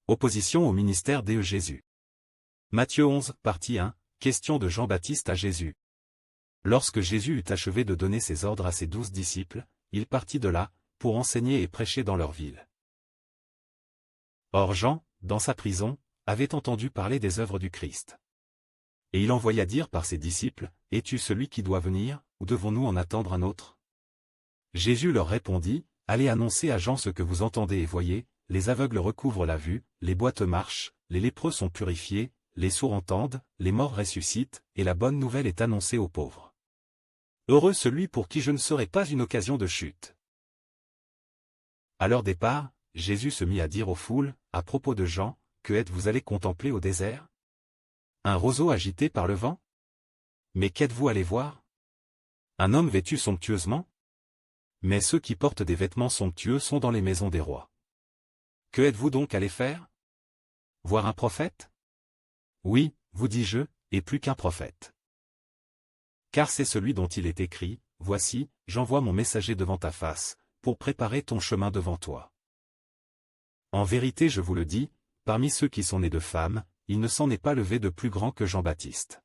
Opposition au ministère de Jésus. Matthieu 11, partie 1, question de Jean-Baptiste à Jésus. Lorsque Jésus eut achevé de donner ses ordres à ses 12 disciples, il partit de là, pour enseigner et prêcher dans leur ville. Or Jean, dans sa prison, avait entendu parler des œuvres du Christ. Et il envoya dire par ses disciples, « Es-tu celui qui doit venir, ou devons-nous en attendre un autre ?» Jésus leur répondit, « Allez annoncer à Jean ce que vous entendez et voyez, les aveugles recouvrent la vue, les boîtes marchent, les lépreux sont purifiés, les sourds entendent, les morts ressuscitent, et la bonne nouvelle est annoncée aux pauvres. Heureux celui pour qui je ne serai pas une occasion de chute. » À leur départ, Jésus se mit à dire aux foules, à propos de Jean, « Que êtes-vous allés contempler au désert? Un roseau agité par le vent? Mais qu'êtes-vous allés voir? Un homme vêtu somptueusement? Mais ceux qui portent des vêtements somptueux sont dans les maisons des rois. Que êtes-vous donc allés faire? Voir un prophète? Oui, vous dis-je, et plus qu'un prophète. Car c'est celui dont il est écrit, « Voici, j'envoie mon messager devant ta face, pour préparer ton chemin devant toi. » En vérité je vous le dis, parmi ceux qui sont nés de femmes, il ne s'en est pas levé de plus grand que Jean-Baptiste.